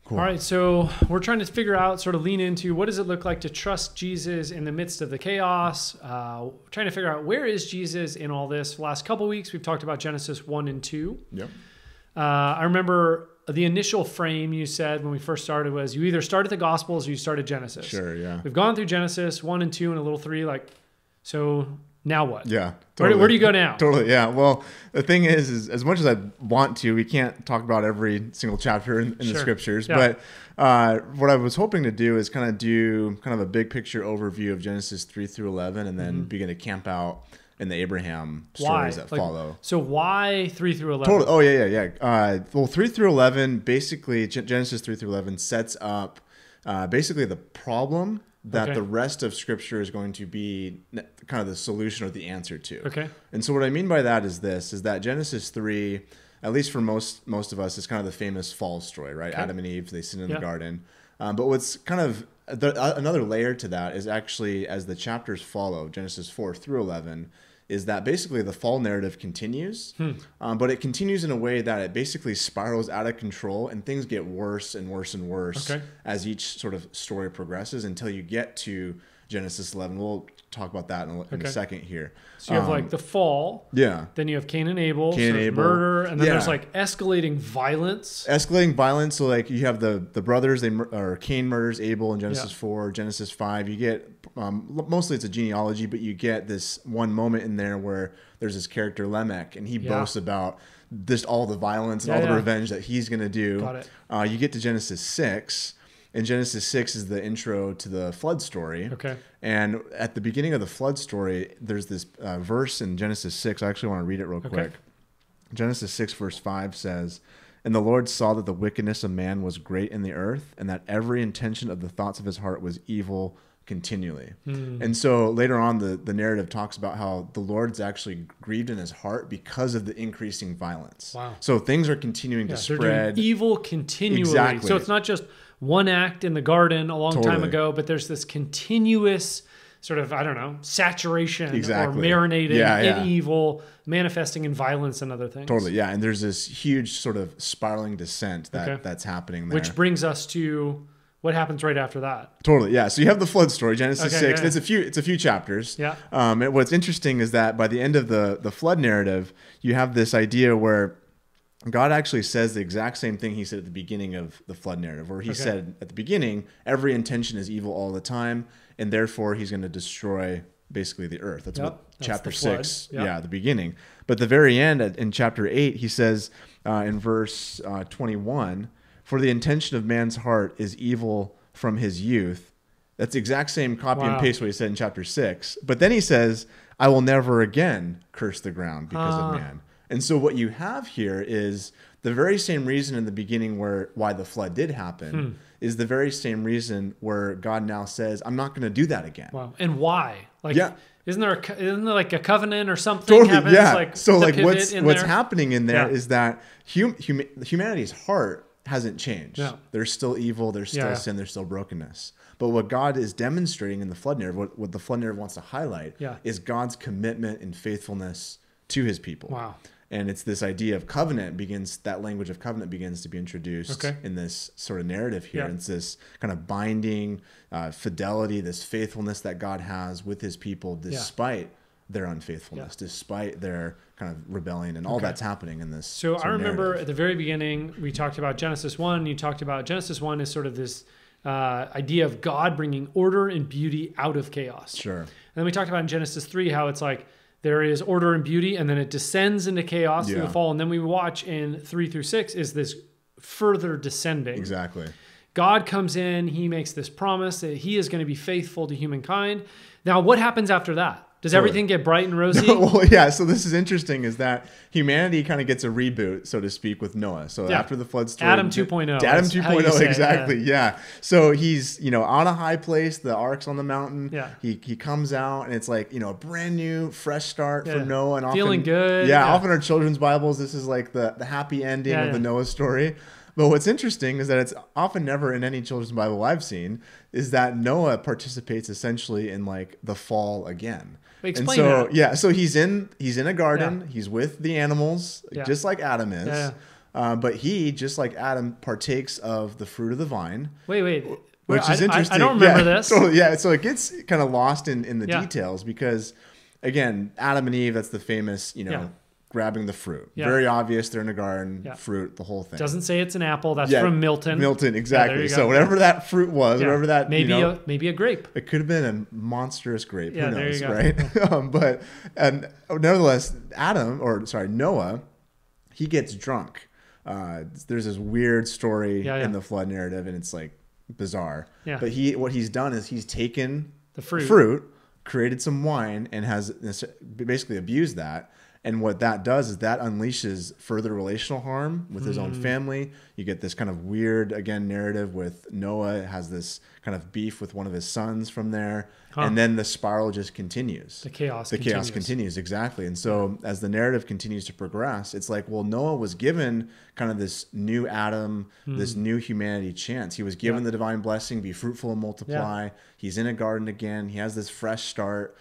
Cool. All right, so we're trying to figure out, sort of lean into, what does it look like to trust Jesus in the midst of the chaos? Trying to figure out, where is Jesus in all this? The last couple of weeks, we've talked about Genesis 1 and 2. Yep. I remember the initial frame you said when we first started was you either started the Gospels or you started Genesis. Sure, yeah. We've gone through Genesis 1 and 2 and a little 3. So now what? Yeah. Totally. Where do you go now? Totally, yeah. Well, the thing is as much as I want to, we can't talk about every single chapter in the scriptures. Yeah. But what I was hoping to do is kind of do a big picture overview of Genesis 3 through 11 and then begin to camp out in the Abraham stories that follow. So why 3 through 11? Totally. Oh, yeah. Well, 3 through 11, basically, Genesis 3 through 11 sets up basically the problem that the rest of Scripture is going to be kind of the solution or the answer to. Okay. And so what I mean by that is that Genesis 3, at least for most of us, is kind of the famous fall story, right? Okay. Adam and Eve, they sin in the garden. But what's kind of another layer to that is actually, as the chapters follow, Genesis 4 through 11, is that basically the fall narrative continues, but it continues in a way that it basically spirals out of control and things get worse and worse and worse as each sort of story progresses until you get to Genesis 11. We'll talk about that in a second here. So you have the fall. Yeah. Then you have Cain and Abel. Murder. And then there's escalating violence. So you have the brothers, Cain murders Abel in Genesis 4, Genesis 5. You get, mostly it's a genealogy, but you get this one moment in there where there's this character Lamech and he boasts about just all the violence and all the revenge that he's going to do. Got it. You get to Genesis 6. And Genesis 6 is the intro to the flood story. Okay. And at the beginning of the flood story, there's this verse in Genesis 6. I actually want to read it real quick. Genesis 6 verse 5 says, "And the Lord saw that the wickedness of man was great in the earth, and that every intention of the thoughts of his heart was evil continually." And so later on, the narrative talks about how the Lord's actually grieved in his heart because of the increasing violence. Wow. So things are continuing to spread. They're doing evil continually. Exactly. So it's not just one act in the garden a long time ago, but there's this continuous sort of, saturation or marinating in evil, manifesting in violence and other things. Totally, yeah. And there's this huge sort of spiraling descent that's happening there. Which brings us to what happens right after that. Totally, yeah. So you have the flood story, Genesis 6. Yeah. It's a few chapters. Yeah. And what's interesting is that by the end of the flood narrative, you have this idea where God actually says the exact same thing he said at the beginning of the flood narrative, where he said at the beginning, every intention is evil all the time, and therefore he's going to destroy basically the earth. That's what chapter 6, the beginning. But the very end, in chapter 8, he says in verse 21, "For the intention of man's heart is evil from his youth." That's the exact same copy and paste what he said in chapter 6. But then he says, "I will never again curse the ground because of man." And so what you have here is the very same reason in the beginning why the flood did happen is the very same reason where God now says, "I'm not going to do that again." Wow. And why? Isn't there like a covenant or something? Totally, happens, yeah. So what's happening in there is that humanity's heart hasn't changed. Yeah. There's still evil, there's still sin, there's still brokenness. But what God is demonstrating in the flood narrative, what the flood narrative wants to highlight is God's commitment and faithfulness to his people. Wow. And it's this idea of that language of covenant begins to be introduced in this sort of narrative here. Yeah. It's this kind of binding fidelity, this faithfulness that God has with his people despite their unfaithfulness, despite their kind of rebellion and all that's happening in this. So I remember at the very beginning, we talked about Genesis 1. You talked about Genesis 1 is sort of this idea of God bringing order and beauty out of chaos. Sure. And then we talked about in Genesis 3 how it's like, there is order and beauty, and then it descends into chaos through the fall. And then we watch in 3 through 6 is this further descending. Exactly. God comes in, he makes this promise that he is going to be faithful to humankind. Now, what happens after that? Does everything get bright and rosy? Well, yeah. So this is interesting is that humanity kind of gets a reboot, so to speak, with Noah. So after the flood story. Adam 2.0. Adam 2.0, exactly. Yeah. So he's, on a high place. The ark's on the mountain. Yeah. He comes out and it's like, a brand new, fresh start for Noah. And feeling good. Yeah. Often our children's Bibles, this is like the happy ending of the Noah story. But what's interesting is that it's often never in any children's Bible I've seen is that Noah participates essentially in like the fall again. Explain that. Yeah, so he's in a garden. Yeah. He's with the animals, just like Adam is. But he, just like Adam, partakes of the fruit of the vine. Wait. Which is interesting. I don't remember this. So it gets kind of lost in the details because, again, Adam and Eve, that's the famous, grabbing the fruit. Yeah. Very obvious. They're in a garden, fruit, the whole thing. Doesn't say it's an apple. That's from Milton. Milton, exactly. So whatever that fruit was, whatever that, maybe a grape. It could have been a monstrous grape. Yeah, who knows, there you go. Right? And nevertheless, Noah, he gets drunk. There's this weird story in the flood narrative, and it's like bizarre. Yeah. But what he's done is he's taken the fruit, created some wine, and has basically abused that. And what that does is that unleashes further relational harm with his own family. You get this kind of weird, again, narrative with Noah has this kind of beef with one of his sons from there. And then the spiral just continues. The chaos continues, exactly. And so as the narrative continues to progress, it's like, well, Noah was given kind of this new Adam, this new humanity chance. He was given the divine blessing, be fruitful and multiply. Yeah. He's in a garden again. He has this fresh start.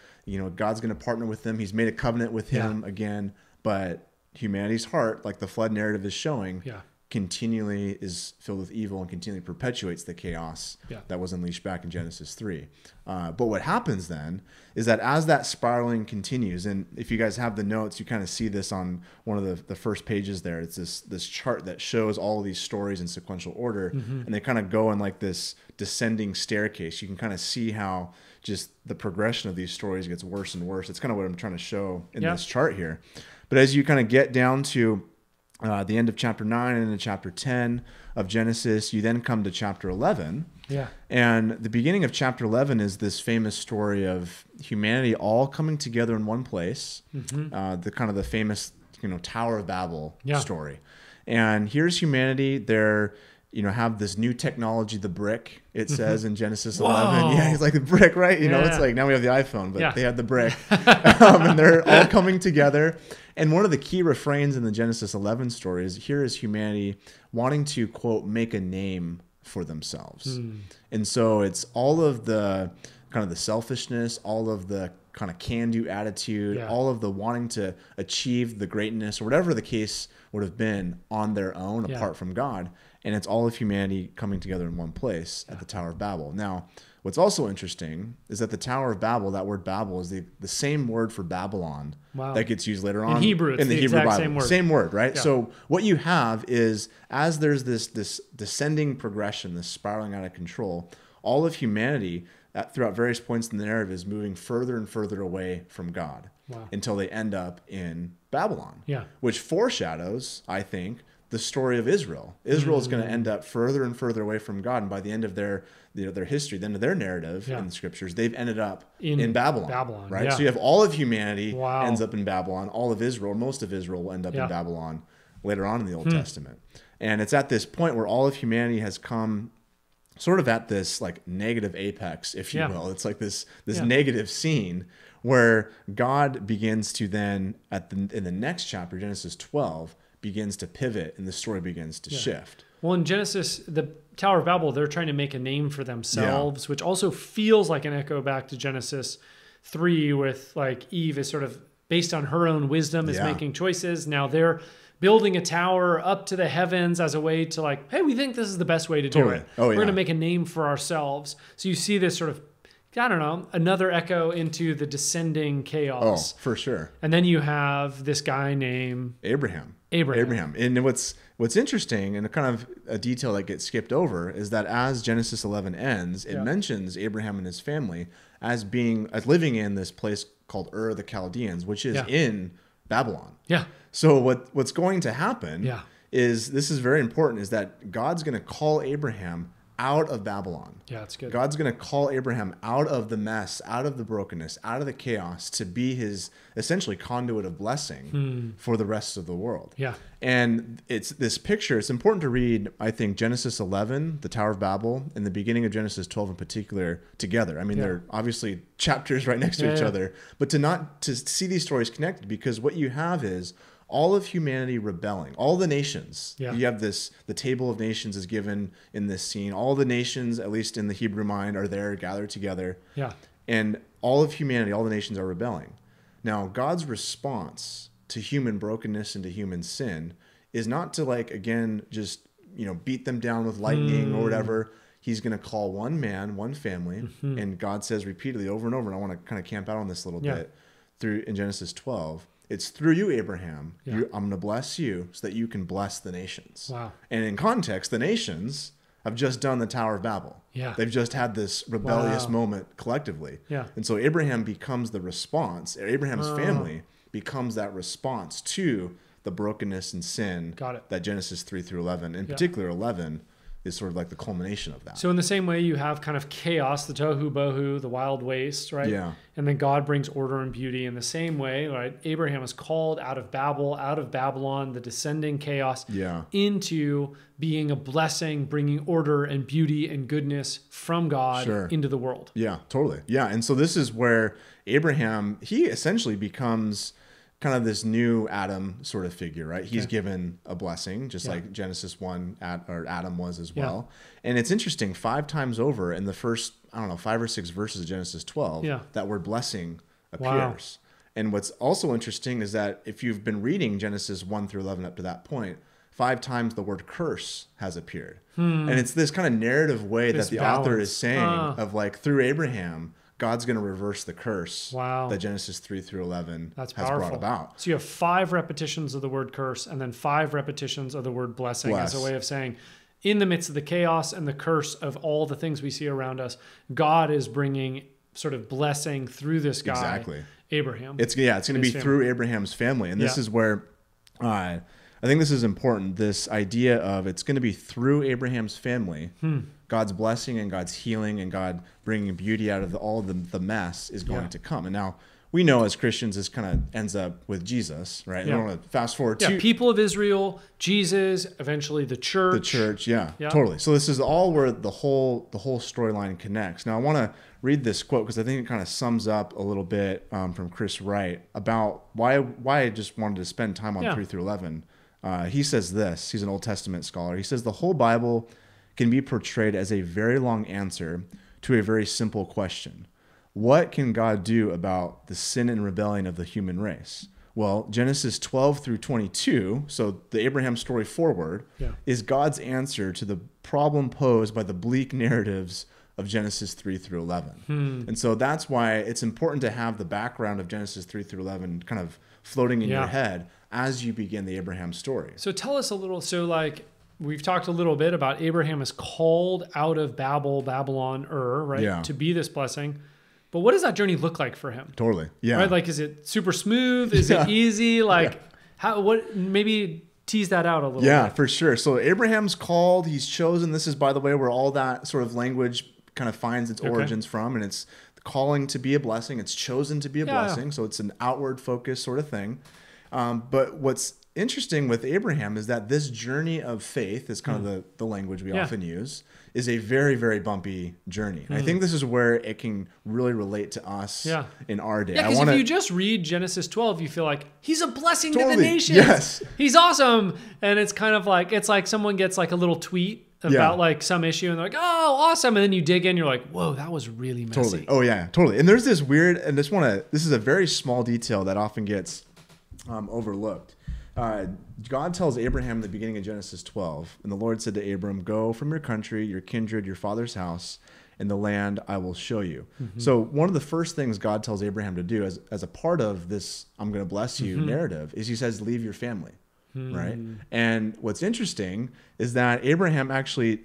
God's going to partner with him. He's made a covenant with him again. But humanity's heart, like the flood narrative is showing, continually is filled with evil and continually perpetuates the chaos that was unleashed back in Genesis 3. But what happens then is that as that spiraling continues, and if you guys have the notes, you kind of see this on one of the first pages there. It's this chart that shows all of these stories in sequential order, and they kind of go in like this descending staircase. You can kind of see how just the progression of these stories gets worse and worse. It's kind of what I'm trying to show in this chart here. But as you kind of get down to the end of chapter 9 and into chapter 10 of Genesis, you then come to chapter 11. Yeah. And the beginning of chapter 11 is this famous story of humanity all coming together in one place. The kind of the famous, Tower of Babel story. And here's humanity. They're have this new technology, the brick, it says in Genesis 11. Yeah, he's like the brick, right? It's like now we have the iPhone, but they had the brick. And they're all coming together. And one of the key refrains in the Genesis 11 story is here is humanity wanting to, quote, make a name for themselves. And so it's all of the kind of the selfishness, all of the kind of can-do attitude, all of the wanting to achieve the greatness or whatever the case would have been on their own apart from God. And it's all of humanity coming together in one place at the Tower of Babel. Now, what's also interesting is that the Tower of Babel, that word Babel, is the same word for Babylon that gets used later on in Hebrew. It's in the Hebrew Bible. Same word, right? Yeah. So what you have is, as there's this descending progression, this spiraling out of control, all of humanity throughout various points in the narrative is moving further and further away from God until they end up in Babylon, which foreshadows, I think, the story of Israel. Israel is going to end up further and further away from God, and by the end of their history, the end of their narrative in the scriptures, they've ended up in Babylon, right? So you have all of humanity ends up in Babylon. All of Israel, most of Israel, will end up in Babylon later on in the Old Testament. And it's at this point where all of humanity has come sort of at this like negative apex, if you will. It's like this negative scene where God begins to then in the next chapter, Genesis 12, begins to pivot and the story begins to shift. Well, in Genesis, the Tower of Babel, they're trying to make a name for themselves, which also feels like an echo back to Genesis 3 with like Eve is sort of based on her own wisdom is making choices. Now they're building a tower up to the heavens as a way to like, hey, we think this is the best way to do it. We're going to make a name for ourselves. So you see this sort of, I don't know, another echo into the descending chaos. Oh, for sure. And then you have this guy named Abraham. And what's interesting and kind of a detail that gets skipped over is that as Genesis 11 ends, it mentions Abraham and his family as living in this place called Ur of the Chaldeans, which is in Babylon. Yeah. So what's going to happen is, this is very important, is that God's going to call Abraham out of Babylon. Yeah, that's good. God's going to call Abraham out of the mess, out of the brokenness, out of the chaos to be his essentially conduit of blessing for the rest of the world. Yeah. And it's this picture, it's important to read, I think, Genesis 11, the Tower of Babel, and the beginning of Genesis 12 in particular together. I mean, they're obviously chapters right next to each other, but to see these stories connected, because what you have is all of humanity rebelling, all the nations. Yeah. You have the table of nations is given in this scene. All the nations, at least in the Hebrew mind, are there gathered together. Yeah. And all of humanity, all the nations are rebelling. Now, God's response to human brokenness and to human sin is not to like, again, just, beat them down with lightning or whatever. He's going to call one man, one family. And God says repeatedly over and over, and I want to kind of camp out on this a little bit in Genesis 12. It's through you, Abraham. I'm going to bless you so that you can bless the nations. Wow. And in context, the nations have just done the Tower of Babel. Yeah. They've just had this rebellious moment collectively. Yeah. And so Abraham becomes the response. Abraham's family becomes that response to the brokenness and sin that Genesis 3 through 11, in particular 11, is sort of like the culmination of that. So in the same way, you have kind of chaos, the tohu bohu, the wild waste, right? Yeah. And then God brings order and beauty in the same way, right? Abraham is called out of Babel, out of Babylon, the descending chaos, into being a blessing, bringing order and beauty and goodness from God into the world. Yeah, totally. Yeah. And so this is where Abraham, he essentially becomes kind of this new Adam sort of figure, right? He's given a blessing, just like Genesis 1 or Adam was as well. And it's interesting, 5 times over in the first, 5 or 6 verses of Genesis 12, that word blessing appears. And what's also interesting is that if you've been reading Genesis 1 through 11 up to that point, 5 times the word curse has appeared. And it's this kind of narrative way that the author is saying of like, through Abraham, God's going to reverse the curse that Genesis 3 through 11 has brought about. So you have 5 repetitions of the word curse and then 5 repetitions of the word blessing as a way of saying, in the midst of the chaos and the curse of all the things we see around us, God is bringing sort of blessing through this guy, Abraham. It's going to be through Abraham's family. And this is where I think this is important, this idea of it's going to be through Abraham's family. God's blessing and God's healing and God bringing beauty out of all the mess is going to come. And now we know as Christians, this kind of ends up with Jesus, right? I don't want to fast forward to people of Israel, Jesus, eventually the church. The church, totally. So this is all where the whole storyline connects. Now I want to read this quote because I think it kind of sums up a little bit from Chris Wright about why I just wanted to spend time on 3 through 11. He says this. He's an Old Testament scholar. He says the whole Bible can be portrayed as a very long answer to a very simple question. What can God do about the sin and rebellion of the human race? Well, Genesis 12 through 22, so the Abraham story forward, is God's answer to the problem posed by the bleak narratives of Genesis 3 through 11. And so that's why it's important to have the background of Genesis 3 through 11 kind of floating in your head as you begin the Abraham story. So tell us a little, we've talked a little bit about Abraham is called out of Babylon, right? To be this blessing. But what does that journey look like for him? Totally. Yeah. Right? Like, is it super smooth? Is it easy? Like, maybe tease that out a little bit. Yeah, for sure. So Abraham's called, he's chosen. This is, by the way, where all that sort of language kind of finds its origins from. And it's calling to be a blessing. It's chosen to be a blessing. So it's an outward focus sort of thing. But what's interesting with Abraham is that this journey of faith is kind of the language we often use, is a very, very bumpy journey. And I think this is where it can really relate to us in our day. Yeah, because if you just read Genesis 12, you feel like he's a blessing to the nations. Yes. He's awesome. And it's kind of like, it's like someone gets like a little tweet about like some issue and they're like, oh, awesome. And then you dig in, you're like, whoa, that was really messy. Totally. Oh yeah, totally. And there's this weird, and this is a very small detail that often gets overlooked. God tells Abraham in the beginning of Genesis 12, and the Lord said to Abram, go from your country, your kindred, your father's house, and the land I will show you. So one of the first things God tells Abraham to do as a part of this I'm going to bless you narrative is he says, leave your family, right? And what's interesting is that Abraham actually,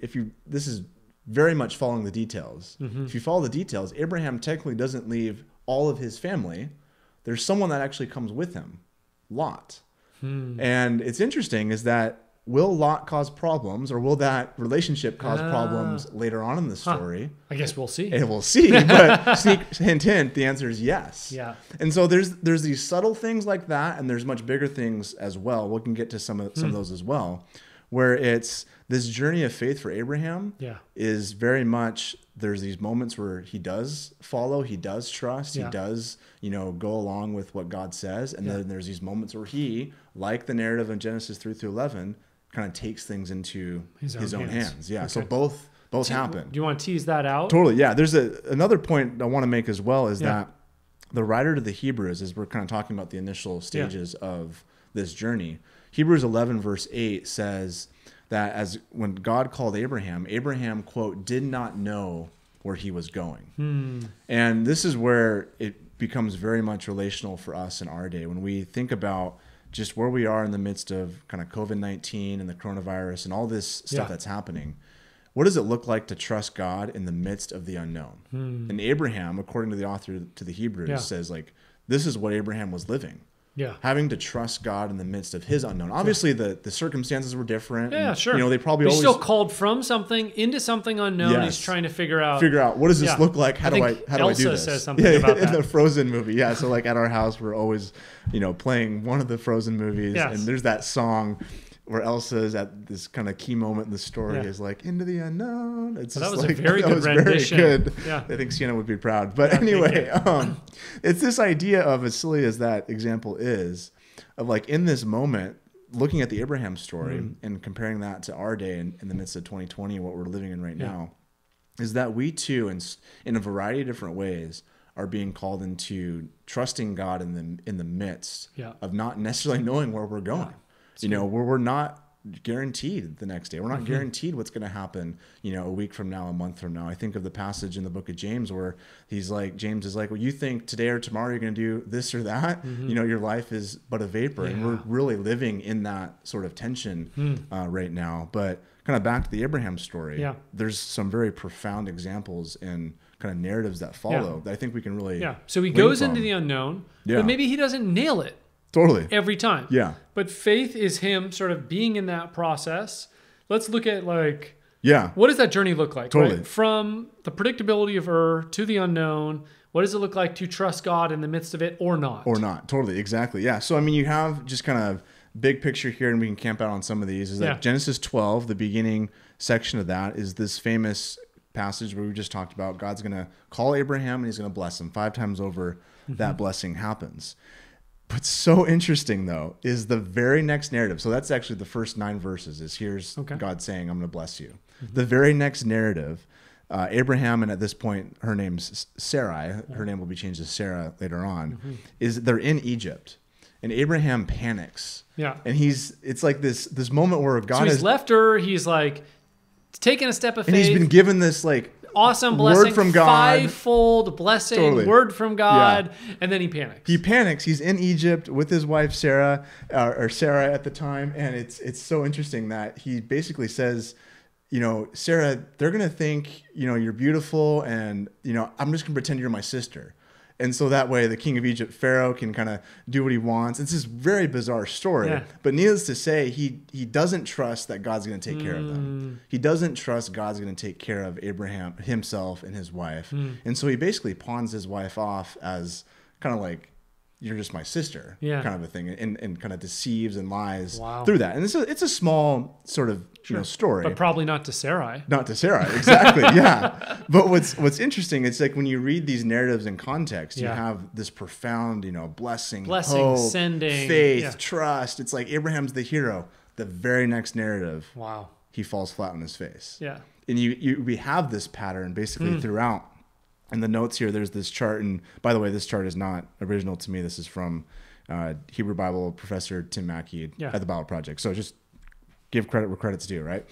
this is very much following the details. If you follow the details, Abraham technically doesn't leave all of his family. There's someone that actually comes with him, Lot. And it's interesting is that will Lot cause problems, or will that relationship cause problems later on in the story? I guess we'll see. And we'll see. But hint, hint, the answer is yes. Yeah. And so there's these subtle things like that, and there's much bigger things as well. We can get to some of those as well, where it's this journey of faith for Abraham is very much, there's these moments where he does follow, he does trust, he does, go along with what God says. And then there's these moments where he, like the narrative in Genesis 3 through 11, kind of takes things into his own hands. Yeah. Okay. So both happen. Do you want to tease that out? Totally. Yeah. There's another point I want to make as well is that the writer to the Hebrews, as we're kind of talking about the initial stages of this journey, Hebrews 11 verse 8 says that as when God called Abraham, Abraham, quote, did not know where he was going. And this is where it becomes very much relational for us in our day. When we think about just where we are in the midst of kind of COVID-19 and the coronavirus and all this stuff that's happening, what does it look like to trust God in the midst of the unknown? And Abraham, according to the author to the Hebrews, says like, this is what Abraham was living. Yeah. Having to trust God in the midst of his unknown. Obviously, the circumstances were different. Yeah, and, sure. You know, they probably He's always still called from something into something unknown. He's trying to figure out what does this look like? How do I do Elsa this? says something about that in the Frozen movie. Yeah. So like at our house, we're always, you know, playing one of the Frozen movies, and there's that song where Elsa is at this kind of key moment in the story is like into the unknown. It's that was like, a very good rendition. Very good. Yeah. I think Sienna would be proud. But anyway, it's this idea of, as silly as that example is, of like in this moment, looking at the Abraham story and comparing that to our day in the midst of 2020, what we're living in right now, is that we too, in a variety of different ways, are being called into trusting God in the midst of not necessarily knowing where we're going. You know, where we're not guaranteed the next day. We're not guaranteed what's going to happen, you know, a week from now, a month from now. I think of the passage in the book of James where James is like, well, you think today or tomorrow you're going to do this or that, you know, your life is but a vapor. And we're really living in that sort of tension right now. But kind of back to the Abraham story, there's some very profound examples and kind of narratives that follow that I think we can really So he goes into the unknown, but maybe he doesn't nail it. Totally. Every time. Yeah. But faith is him sort of being in that process. Let's look at like, what does that journey look like? Totally. Right? From the predictability of to the unknown, what does it look like to trust God in the midst of it or not? Or not. Totally. Exactly. Yeah. So, I mean, you have just kind of big picture here, and we can camp out on some of these, is that Genesis 12, the beginning section of that, is this famous passage where we just talked about God's going to call Abraham and he's going to bless him 5 times over. That blessing happens. What's so interesting, though, is the very next narrative. So that's actually the first 9 verses is here's God saying, I'm going to bless you. The very next narrative, Abraham, and at this point, her name's Sarai. Her name will be changed to Sarah later on, is they're in Egypt. And Abraham panics. Yeah. And it's like this moment where God has left her. He's like taking a step of faith. And he's been given this like awesome blessing, word from God, 5-fold blessing, word from God, and then he panics. He panics. He's in Egypt with his wife Sarah, or Sarah at the time, and it's so interesting that he basically says, you know, Sarah, they're gonna think, you know, you're beautiful, and you know, I'm just gonna pretend you're my sister. And so that way the king of Egypt, Pharaoh, can kind of do what he wants. It's this very bizarre story. But needless to say, he doesn't trust that God's going to take care of them. He doesn't trust God's going to take care of Abraham, himself, and his wife. And so he basically pawns his wife off as kind of like, you're just my sister, kind of a thing, and kind of deceives and lies through that. And it's a small sort of you know, story, but probably not to Sarai. Not to Sarai, exactly. But what's interesting, it's like when you read these narratives in context, you have this profound, you know, blessing, hope, sending, faith, trust. It's like Abraham's the hero. The very next narrative, he falls flat on his face. And we have this pattern basically throughout. In the notes here, there's this chart, and by the way, this chart is not original to me. This is from Hebrew Bible professor Tim Mackey at the Babel Project. So just give credit where credit's due, right?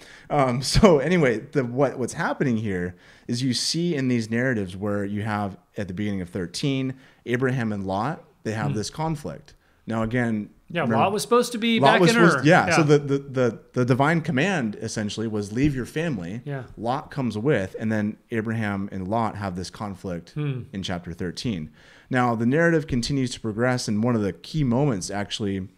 So anyway, what's happening here is you see in these narratives where you have at the beginning of 13, Abraham and Lot, they have this conflict. Now again, remember, Lot was supposed to be back in Ur. So the divine command essentially was leave your family. Lot comes with, and then Abraham and Lot have this conflict in chapter 13. Now the narrative continues to progress, and one of the key moments actually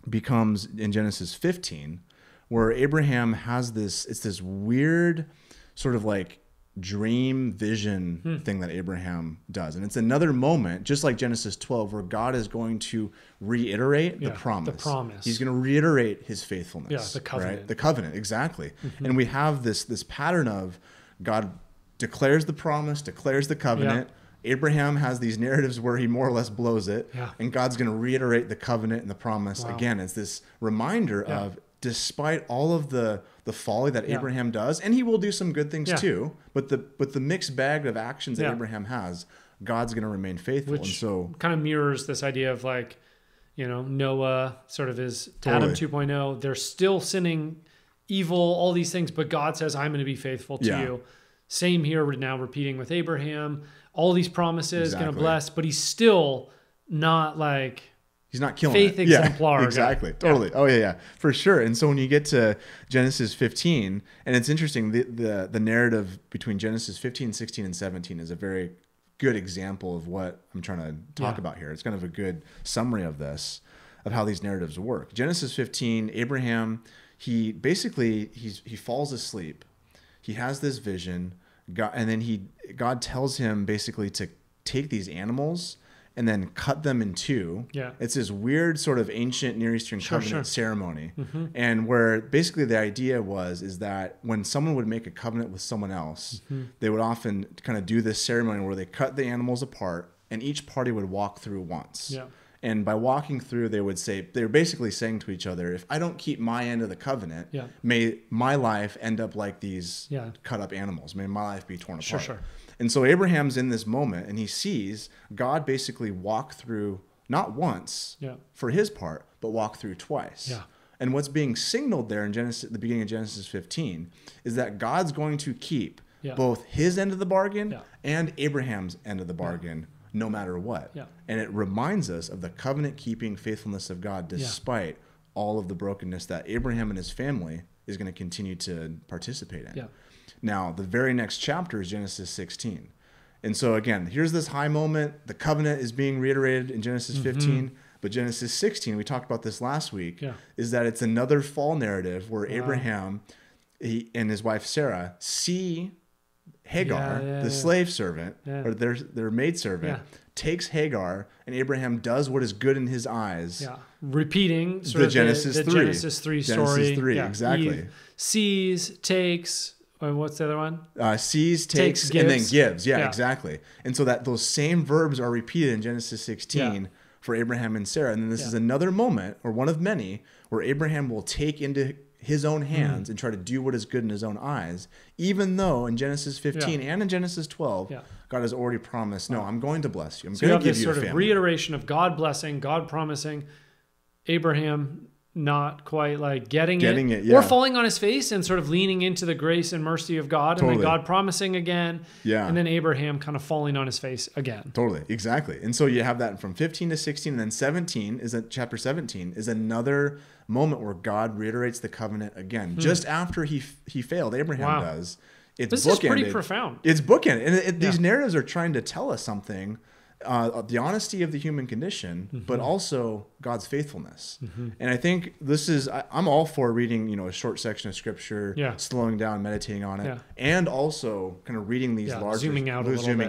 becomes in Genesis 15, where Abraham has this weird sort of like dream vision thing that Abraham does. And it's another moment, just like Genesis 12, where God is going to reiterate the promise. He's going to reiterate his faithfulness. The covenant. Right? The covenant, exactly. And we have this pattern of God declares the promise, declares the covenant. Abraham has these narratives where he more or less blows it. And God's going to reiterate the covenant and the promise. Again, it's this reminder of, despite all of the folly that Abraham does, and he will do some good things too, but the mixed bag of actions that Abraham has, God's going to remain faithful. Which and so kind of mirrors this idea of like, Noah sort of is Totally. Adam 2.0. They're still sinning, evil, all these things, but God says, I'm going to be faithful to you. Same here. We're now repeating with Abraham, all these promises, going to bless, but he's still not like... He's not killing faith it. exemplar. Yeah, exactly. Guy. Totally. Yeah. Oh yeah, for sure. And so when you get to Genesis 15, and it's interesting, the narrative between Genesis 15, 16, and 17 is a very good example of what I'm trying to talk about here. It's kind of a good summary of this, of how these narratives work. Genesis 15, Abraham, he falls asleep. He has this vision, and then God tells him basically to take these animals and then cut them in two. Yeah. It's this weird sort of ancient Near Eastern covenant ceremony. And where basically the idea is that when someone would make a covenant with someone else, they would often kind of do this ceremony where they cut the animals apart and each party would walk through once. Yeah. And by walking through, they were basically saying to each other, if I don't keep my end of the covenant, may my life end up like these cut up animals. May my life be torn apart. Sure. And so Abraham's in this moment and he sees God basically walk through not once for his part, but walk through twice. Yeah. And what's being signaled there in the beginning of Genesis 15 is that God's going to keep both his end of the bargain and Abraham's end of the bargain no matter what. Yeah. And it reminds us of the covenant keeping faithfulness of God despite all of the brokenness that Abraham and his family is going to continue to participate in. Yeah. Now, the very next chapter is Genesis 16. And so again, here's this high moment. The covenant is being reiterated in Genesis 15. But Genesis 16, we talked about this last week, is that it's another fall narrative where Abraham and his wife Sarah see Hagar, the slave servant, or their maidservant, takes Hagar, and Abraham does what is good in his eyes. Yeah. Repeating sort the of Genesis 3. Genesis 3 story. Genesis 3, exactly. Eve sees, takes... What's the other one? Sees, takes, and then gives. Yeah, exactly. And so that those same verbs are repeated in Genesis 16 for Abraham and Sarah. And then this is another moment, or one of many, where Abraham will take into his own hands and try to do what is good in his own eyes, even though in Genesis 15 and in Genesis 12, God has already promised, no, I'm going to bless you. I'm going to give you a family. Sort of reiteration of God blessing, God promising, Abraham not quite like getting it, or falling on his face and sort of leaning into the grace and mercy of God, and then God promising again, and then Abraham kind of falling on his face again. Totally, exactly. And so you have that from 15 to 16, and then 17 is that chapter 17 is another moment where God reiterates the covenant again, just after he failed. Abraham does. This is pretty profound. It's bookended, and these narratives are trying to tell us something. The honesty of the human condition, but also God's faithfulness. And I think this is, I'm all for reading, a short section of scripture, slowing down, meditating on it, and also kind of reading these larger, zooming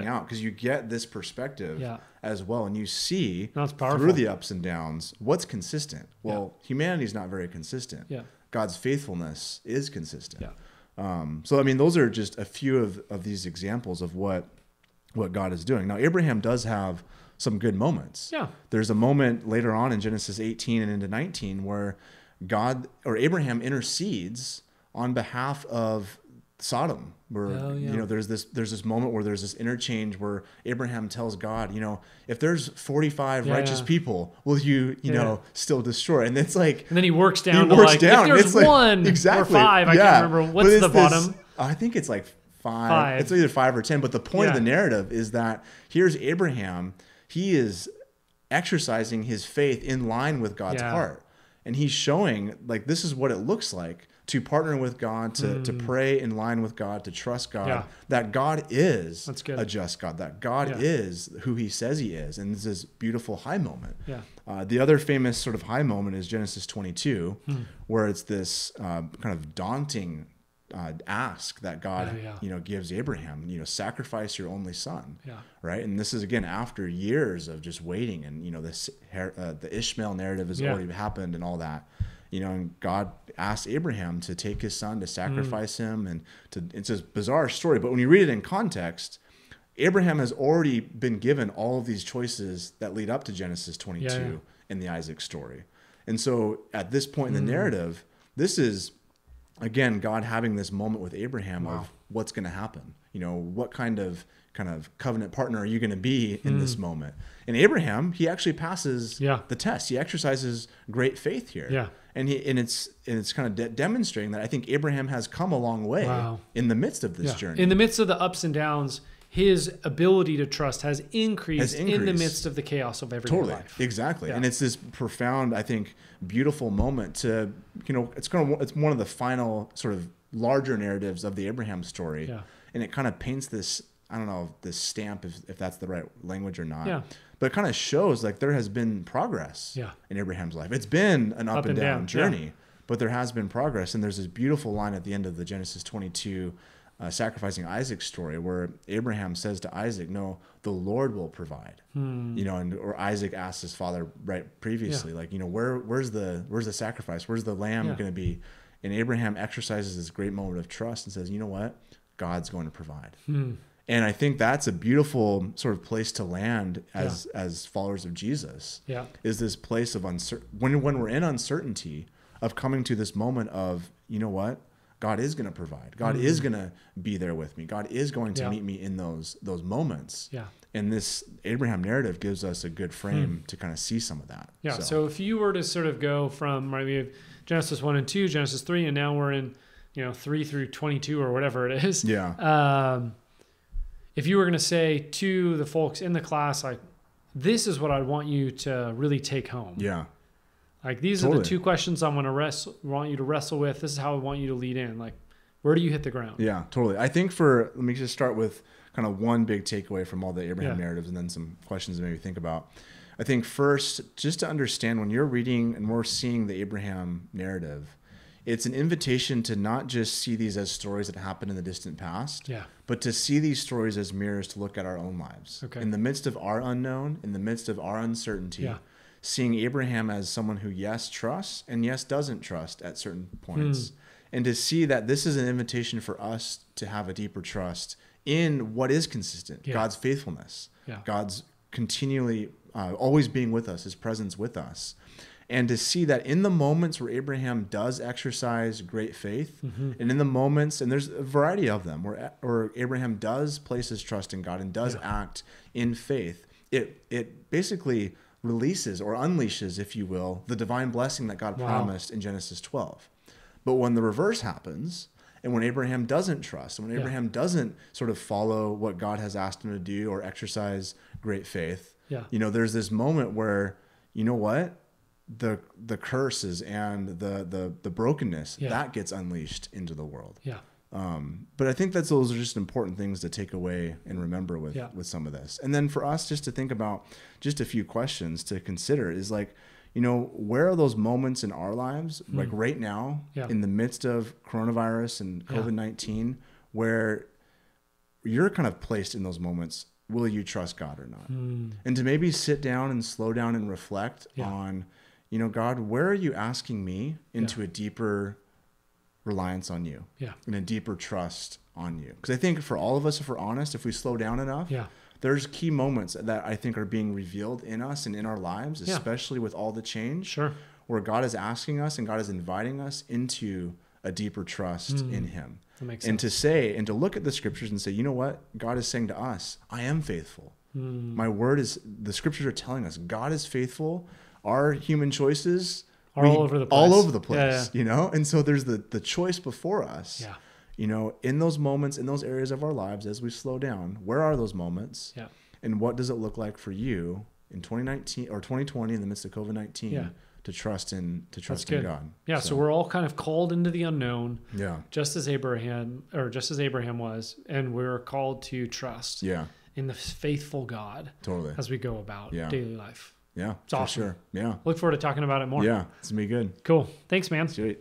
out, because you get this perspective as well. And you see through the ups and downs, what's consistent. Well, humanity's not very consistent. God's faithfulness is consistent. So, I mean, those are just a few of these examples of what God is doing. Now, Abraham does have some good moments. There's a moment later on in Genesis 18 and into 19 where Abraham intercedes on behalf of Sodom, where there's this moment where there's this interchange where Abraham tells God, if there's 45 righteous people, will you still destroy? And it's like, and then he works down if there's one or five, I can't remember what's the bottom. I think it's like 5. It's either 5 or 10. But the point of the narrative is that here's Abraham. He is exercising his faith in line with God's heart. And he's showing, like, this is what it looks like to partner with God, to pray in line with God, to trust God, that God is a just God, that God is who he says he is. And this is a beautiful high moment. The other famous sort of high moment is Genesis 22, where it's this kind of daunting ask that God, gives Abraham, sacrifice your only son, right? And this is again after years of just waiting, and the Ishmael narrative has already happened and all that, and God asked Abraham to take his son, to sacrifice him, and it's a bizarre story, but when you read it in context, Abraham has already been given all of these choices that lead up to Genesis 22 in the Isaac story, and so at this point in the narrative, this is again God having this moment with Abraham of what's going to happen. You know, what kind of covenant partner are you going to be in this moment? And Abraham, he actually passes the test. He exercises great faith here. Yeah. And it's kind of demonstrating that I think Abraham has come a long way in the midst of this journey. In the midst of the ups and downs, his ability to trust has increased in the midst of the chaos of everyday life. Exactly. And it's this profound, I think, beautiful moment to, you know, it's one of the final sort of larger narratives of the Abraham story. Yeah. And it kind of paints this, I don't know, this stamp, if that's the right language or not. Yeah. But it kind of shows like there has been progress in Abraham's life. It's been an up and down journey, but there has been progress. And there's this beautiful line at the end of the Genesis 22 sacrificing Isaac story where Abraham says to Isaac, no, the Lord will provide. You know, or Isaac asks his father right previously, like, you know, where's the sacrifice? Where's the lamb going to be? And Abraham exercises this great moment of trust and says, you know what? God's going to provide. And I think that's a beautiful sort of place to land as followers of Jesus. Is this place of when we're in uncertainty, of coming to this moment of, you know what? God is going to provide. God is going to be there with me. God is going to meet me in those moments. And this Abraham narrative gives us a good frame to kind of see some of that. So if you were to sort of go from, right, we have Genesis 1 and 2, Genesis 3, and now we're in, you know, 3 through 22 or whatever it is. If you were going to say to the folks in the class, like, this is what I want you to really take home. Like, these are the two questions I want you to wrestle with. This is how I want you to lead in. Like, where do you hit the ground? Yeah, totally. I think let me just start with kind of one big takeaway from all the Abraham narratives and then some questions to maybe think about. I think first, just to understand when you're reading and we're seeing the Abraham narrative, it's an invitation to not just see these as stories that happened in the distant past, but to see these stories as mirrors to look at our own lives. In the midst of our unknown, in the midst of our uncertainty, seeing Abraham as someone who, yes, trusts and yes, doesn't trust at certain points. And to see that this is an invitation for us to have a deeper trust in what is consistent, God's faithfulness, God's continually always being with us, his presence with us. And to see that in the moments where Abraham does exercise great faith, and in the moments, and there's a variety of them, where Abraham does place his trust in God and does act in faith, it basically releases or unleashes, if you will, the divine blessing that God promised in Genesis 12. But when the reverse happens, and when Abraham doesn't trust, and when Abraham doesn't sort of follow what God has asked him to do or exercise great faith, you know, there's this moment where, you know what? The curses and the brokenness that gets unleashed into the world. But I think those are just important things to take away and remember with some of this. And then for us just to think about just a few questions to consider is like, you know, where are those moments in our lives, like right now, in the midst of coronavirus and COVID-19, where you're kind of placed in those moments, will you trust God or not? And to maybe sit down and slow down and reflect on, you know, God, where are you asking me into a deeper reliance on you and a deeper trust on you? Because I think for all of us, if we're honest, if we slow down enough, there's key moments that I think are being revealed in us and in our lives, especially with all the change, where God is asking us and God is inviting us into a deeper trust in him. That makes and sense. to say, and to look at the scriptures and say, you know what? God is saying to us, I am faithful. My word is, the scriptures are telling us God is faithful. Our human choices are all over the place. You know? And so there's the choice before us, you know, in those moments, in those areas of our lives, as we slow down, where are those moments? And what does it look like for you in 2019 or 2020 in the midst of COVID-19 to trust in God? So we're all kind of called into the unknown. Just as Abraham was, and we're called to trust in the faithful God as we go about daily life. Yeah, it's awesome. for sure. Yeah. Look forward to talking about it more. Yeah, it's going to be good. Cool. Thanks, man. Sweet.